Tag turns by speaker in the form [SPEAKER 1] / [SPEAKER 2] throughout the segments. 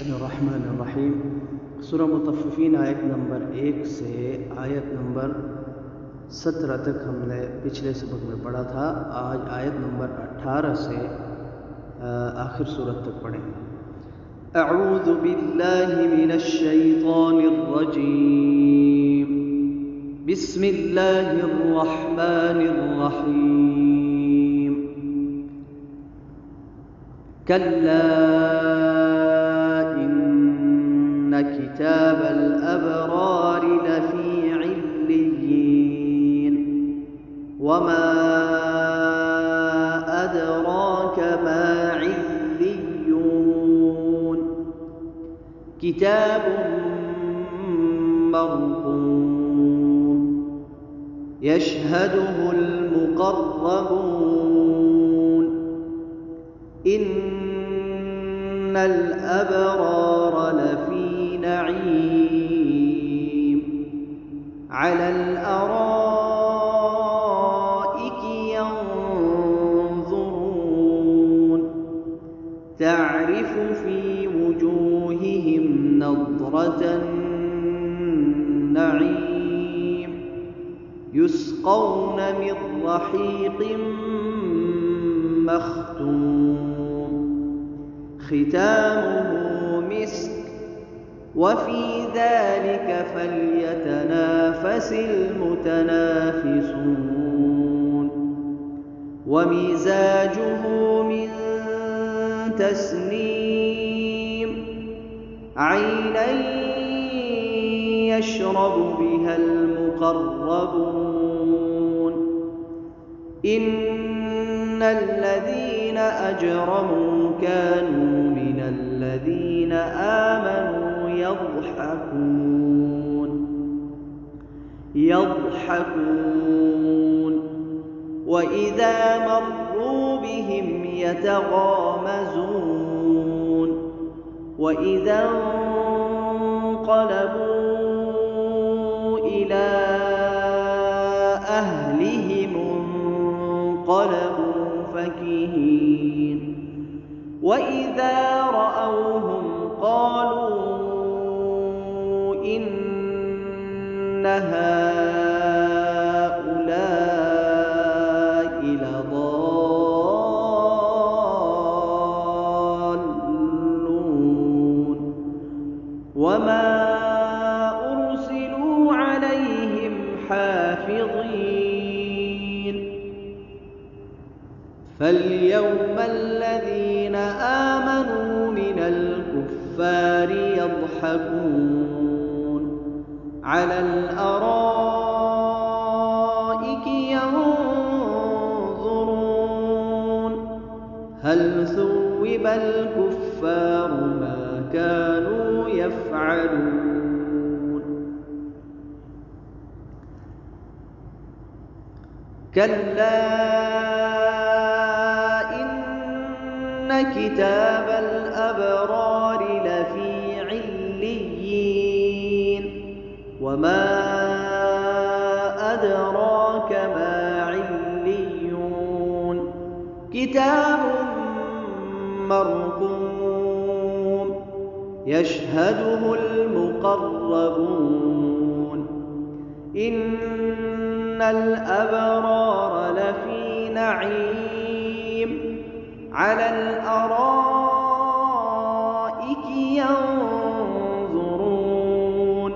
[SPEAKER 1] बिस्मिल्लाहिर्रहमानिर्रहीम। सूरह मुतफ़्फ़िफ़ीन आयत नंबर 1 से आयत नंबर 17 तक हमने पिछले सबक में पढ़ा था। आज आयत नंबर 18 से आखिर सूरत तक पढ़ेंगे। अऊज़ु बिल्लाहि मिनश शैतानिर रजीम। बिस्मिल्लाहिर्रहमानिर रहीम। कल्ला इन्न किताबल अबरारि लफ़ी इल्लिय्यीन वमा अदराक मा इल्लिय्यून किताबुम मरक़ूम यशहदुहुल मुक़र्रबून इन्नल अबरार लफ़ी नईम अलल अराइकि यंज़ुरून तअरिफ़ु फ़ी वुजूहिहिम नज़्रतन नईम युस्क़ौन मिन रहीक़िम मख़्तूम ख़ितामुहु मिस्क वफ़ी ज़ालिक फ़ल्यतनाफ़सिल मुतनाफ़िसून वमिज़ाजुहु मिन तस्नीम ऐनन यशरबु बिहल मुक़र्रबून इन्नल्लज़ीन अजरमू कानू मिनल्लज़ीन आमनू यضحكون वइज़ा मर्रू बिहिम यतगामज़ून वइज़ा इंक़लबू इला अहलिहिम इंक़लबू फ़कीहीन वइज़ा रअवहुम क़ालू इन्न हाउलाइ लضالून वमा उरसिलू अलैहिम हाफ़िज़ीन फ़ल्यौम الذين آمنوا من الكفار يضحكون على الأرائك ينظرون هل ثوب الكفار ما كانوا يفعلون كلا إن كتاب الأبرار لفي عليين وما أدراك ما عليون كتاب مرقوم يشهده المقربون إن الأبرار لفي نعيم على الأرائك ينظرون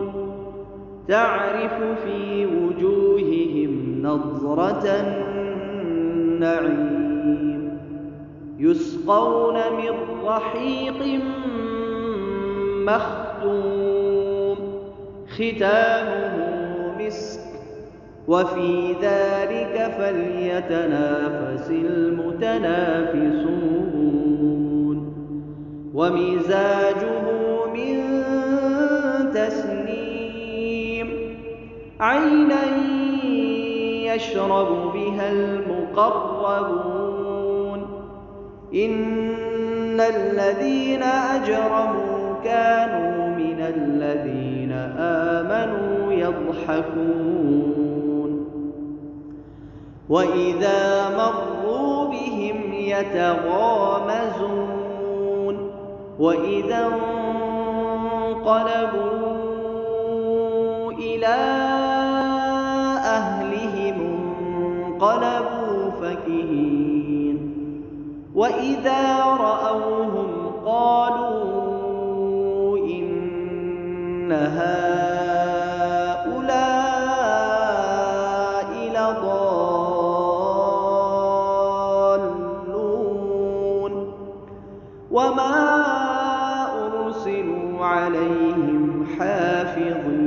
[SPEAKER 1] تعرف في وجوههم نضرة النعيم يسقون من رحيق مختوم ختامه مسك وفي ذلك فليتنافس المتنافسون ومزاجه من تسنيم عينا يشرب بها المقربون إن الذين أجرموا كانوا من الذين آمنوا يضحكون وإذا مروا بهم يتغامزون وإذا انقلبوا إلى أهلهم انقلبوا فكهين وإذا رأوهم قالوا إن هؤلاء لضالون وما أرسلوا عليهم حافظين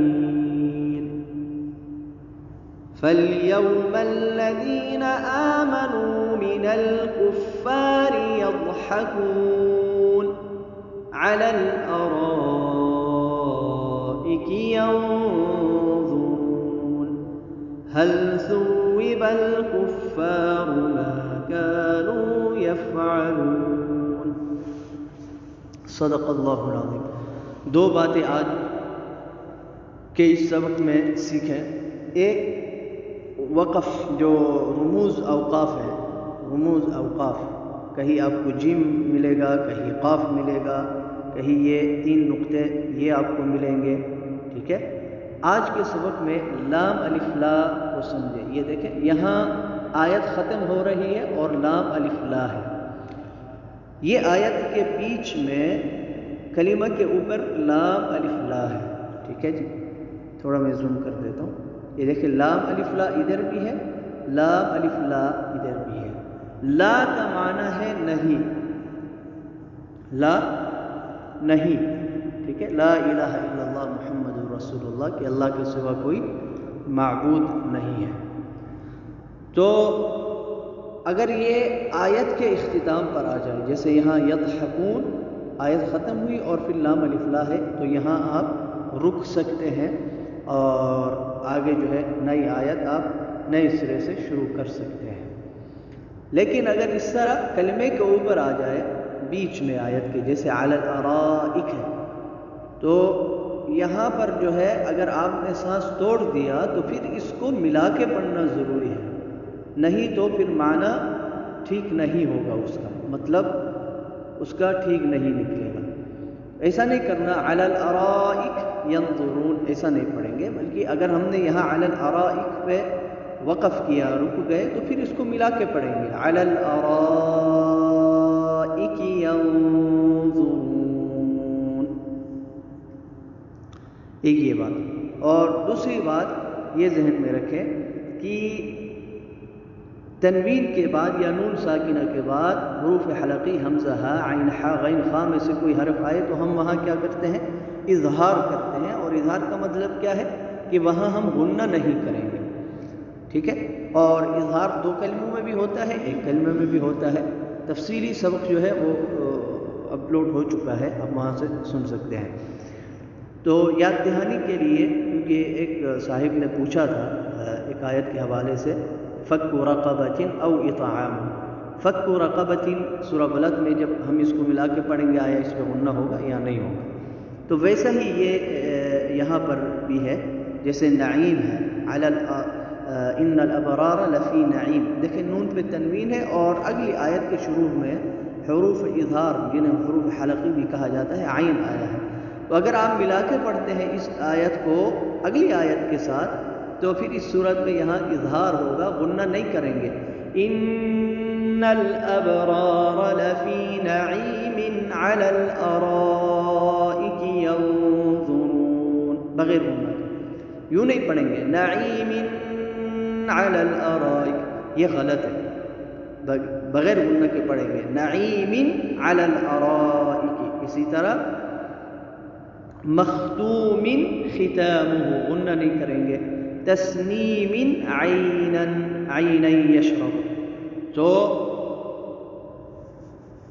[SPEAKER 1] فاليوم الذين آمنوا من الكفار يضحكون على الأرائك ينظرون هل ثوب الكفار ما كانوا يفعلون صدق اللہ العظیم. دو باتیں آج کے اس سبق میں سیکھیں. ایک وقف جو رموز اوقاف ہے، رموز اوقاف، کہیں آپ کو جیم ملے گا، کہیں قاف ملے گا، کہیں یہ 3 نقطے یہ آپ کو ملیں گے. ٹھیک ہے. آج کے سبق میں لام الف لا کو سمجھیں. یہ دیکھیں یہاں آیت ختم ہو رہی ہے اور لام الف لا ہے. یہ آیت کے بیچ میں کلمہ کے اوپر لام الف لا ہے. ٹھیک ہے جی. تھوڑا میں زوم کر دیتا ہوں. یہ دیکھیں لام الف لا ادھر بھی ہے، لام الف لا ادھر بھی ہے. لا کا معنی ہے نہیں، لا نہیں. ٹھیک ہے. لا الہ الا اللہ محمد رسول اللہ، کہ اللہ کے سوا کوئی معبود نہیں ہے. تو اگر یہ آیت کے اختتام پر آ جائے، جیسے یہاں یضحکون آیت ختم ہوئی اور پھر لام الف لا ہے، تو یہاں آپ رک سکتے ہیں اور آگے جو ہے نئی آیت آپ نئے سرے سے شروع کر سکتے ہیں. لیکن اگر اس طرح کلمے کے اوپر آ جائے بیچ میں آیت کے، جیسے علی الارائک ہے، تو یہاں پر جو ہے اگر آپ نے سانس توڑ دیا تو پھر اس کو ملا کے پڑھنا ضروری ہے، نہیں تو پھر معنی ٹھیک نہیں ہوگا، اس کا مطلب اس کا ٹھیک نہیں نکلے گا. ایسا نہیں کرنا علی الارائک ینظرون، ایسا نہیں پڑھیں گے، بلکہ اگر ہم نے یہاں علی الارائک پہ وقف کیا، رک گئے، تو پھر اس کو ملا کے پڑھیں گے علی الارائک ینظرون. ایک یہ بات. اور دوسری بات یہ ذہن میں رکھیں کہ تنوین کے بعد یا نون ساکنہ کے بعد حروف حلقی حمزہ ہا عین حا غین خا میں سے کوئی حرف آئے تو ہم وہاں کیا کرتے ہیں؟ اظہار کرتے ہیں. اور اظہار کا مطلب کیا ہے؟ کہ وہاں ہم غنہ نہیں کریں گے. ٹھیک ہے. اور اظہار 2 کلموں میں بھی ہوتا ہے، 1 کلمے میں بھی ہوتا ہے. تفصیلی سبق جو ہے وہ اپلوڈ ہو چکا ہے، آپ وہاں سے سن سکتے ہیں. تو یاد دہانی کے لیے، کیونکہ ایک صاحب نے پوچھا تھا ایک آیت کے حوالے سے، فک رقبۃ او اطعام. فک رقبۃ سورہ بلد میں جب ہم اس کو ملا کے پڑھیں گے آیا اس پہ غنہ ہوگا یا نہیں ہوگا. تو ویسا ہی یہ یہاں پر بھی ہے، جیسے نعیم ہے، ان الابرار لفی نعیم. دیکھیں نون پہ تنوین ہے اور اگلی آیت کے شروع میں حروف اظہار جنہیں حروف حلقی بھی کہا جاتا ہے عین آیا ہے. تو اگر آپ ملا کے پڑھتے ہیں اس آیت کو اگلی آیت کے ساتھ تو پھر اس صورت میں یہاں اظہار ہوگا، غنہ نہیں کریں گے. ان الابرار لفی نعیم علی الارائک ینظرون، بغیر غنہ کے یوں نہیں پڑھیں گے نعیم علی الارائک، یہ غلط ہے. بغیر غنہ کے پڑھیں گے نعیم علی الارائک. اسی طرح مختوم ختامہ، غنہ نہیں کریں گے. تسنیم عینا یشرب. تو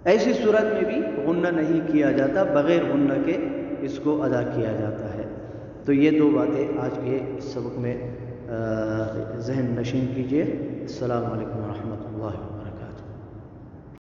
[SPEAKER 1] ایسی صورت میں بھی غنہ نہیں کیا جاتا، بغیر غنہ کے اس کو ادا کیا جاتا ہے. تو یہ 2 باتیں آج کے اس سبق میں ذہن نشین کیجیے. السلام علیکم ورحمۃ اللہ.